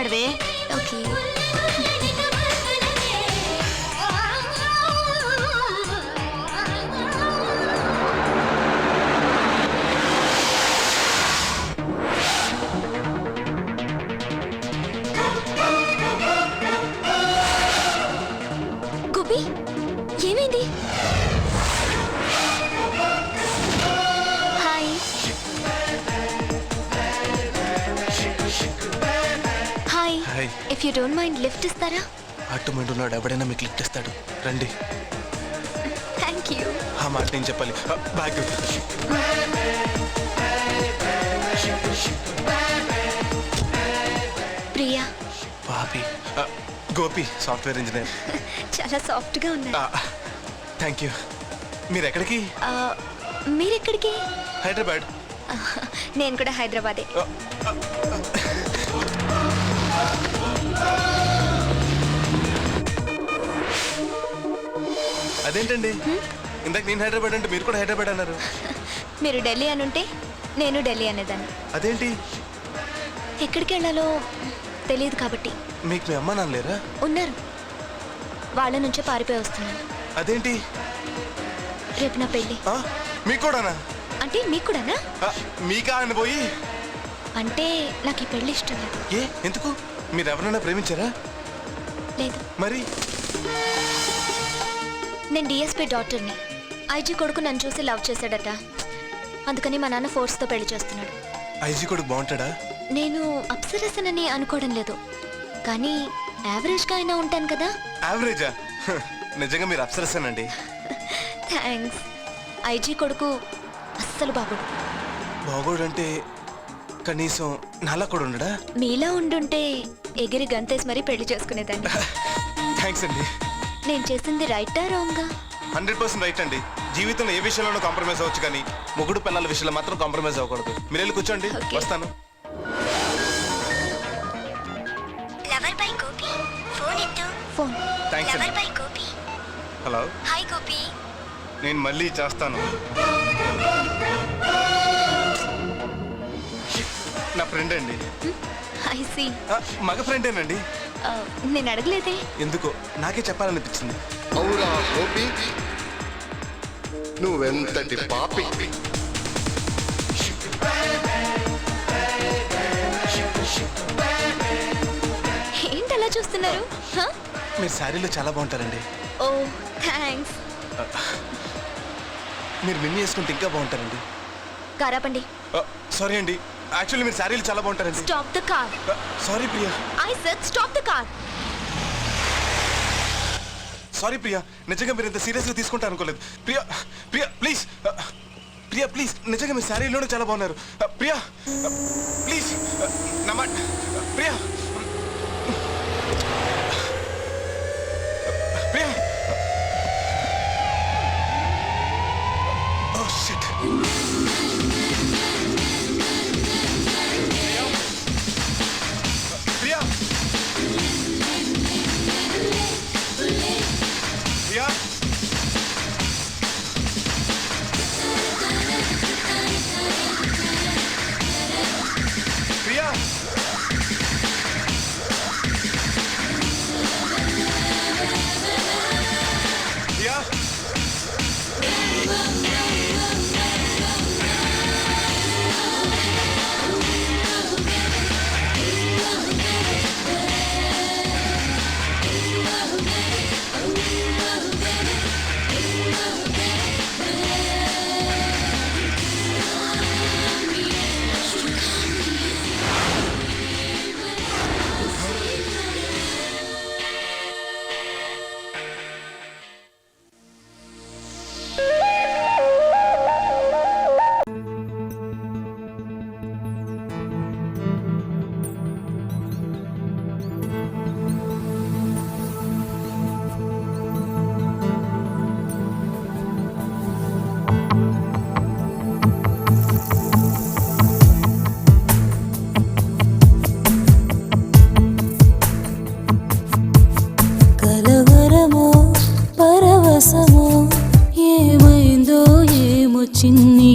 మాట్లాడవే. ఓకే. గోపి, ఏమైంది? Hi. Hi. Hi. If you don't mind lift ఇస్తారా? అటుమంటు ఉన్నాడు, ఎవడైనా మీకు లిఫ్ట్ ఇస్తాడు. రండి. Thank you. ఆ మాట నేను చెప్పాలి. బ్యాగ్ ప్రియా. పాపి. Gopi, software engineer. చాలా సాఫ్ట్గా ఉన్నారు. Thank you. మీరు ఎక్కడికి? మీరెక్కడికి? హైదరాబాద్. నేను కూడా హైదరాబాదే. అదేంటండి, ఇందాక నేను హైదరాబాద్ అంటే మీరు కూడా హైదరాబాద్ అన్నారు. మీరు ఢిల్లీ అనుంటే నేను ఢిల్లీ అనేదాన్ని. అదేంటి? ఎక్కడికి వెళ్ళాలో తెలియదు కాబట్టి. మీకు మీ అమ్మ నాన్న లేరా? ఉన్నారు, వాళ్ళ నుంచే పారిపోయి వస్తున్నాను. అదేంటి? రేపు నా పెళ్ళి. మీకు కూడానా? అంటే మీకు కూడానా? మీకా అని పోయి. అంటే నాకు ఈ పెళ్ళి ఇష్టం లేదు. ఏ, ఎందుకు? మీరు ఎవరైనా ప్రేమించారా? లేదు. మరి నేను డిఎస్పీ డాక్టర్ని. ఐజీ కొడుకు నన్ను చూసి లవ్ చేశాడట. అందుకని మా నాన్న ఫోర్స్తో పెళ్లి చేస్తున్నాడు. ఐజీ కొడుకు బాగుంటాడా? నేను అప్సరసనని అనుకోవడం లేదు, కానీ యావరేజ్గా అయినా ఉంటాను కదా. యావరేజా? నిజంగా మీరు అప్సరసనండి. థ్యాంక్స్. ఐజీ కొడుకు అస్సలు బాగోడు. బాగోడంటే కనీసం నాలా కూడా ఉండడా? మీలా ఉండుంటే ఎగిరి గంతేసి మరీ పెళ్లి చేసుకునేదాన్ని. థ్యాంక్స్ అండి. నేను చేసింది రైటా రాంగా? 100% రైట్ అండి. జీవితంలో ఏ విషయంలోనూ కాంప్రమైజ్ అవ్వచ్చు, కానీ మొగుడు పిల్లల విషయంలో మాత్రం కాంప్రమైజ్ అవ్వకూడదు. మీరు వెళ్ళి కూర్చోండి, వస్తాను. ఫోన్. థ్యాంక్స్ అండి. హలో. హాయ్ గోపి. నేను మళ్ళీ చేస్తాను. నా ఫ్రెండ్ అండి. I see. మగ ఫ్రెండేనండి. నేను అడగలేదే. ఎందుకో నాకే చెప్పాలనిపించింది. అవురా గోపి, నువ్వెంతటి పాపి. ఏంటలా చూస్తున్నారు? మీరు శారీలో చాలా బాగుంటారండి. ఓ థ్యాంక్స్. మీరు మిన్ని వేసుకుంటే ఇంకా బాగుంటారండి. కారాపండి. సారీ అండి, యాక్చువల్లీ మీరు శారీలు చాలా బాగుంటారండి. Stop the car. Sorry Priya. I said stop the car. Sorry Priya, నిజంగా మీరు ఇంత సీరియస్గా తీసుకుంటా అనుకోలేదు. ప్రియా ప్రియా ప్లీజ్, ప్రియా ప్లీజ్, నిజంగా మీ శారీలోనే చాలా బాగున్నారు. ప్రియా ప్లీజ్, నమ్మ. ప్రియా ప్రియా. Oh shit. ప్రియా ప్రియా. ప్రియా. ప్రియా. చిన్ని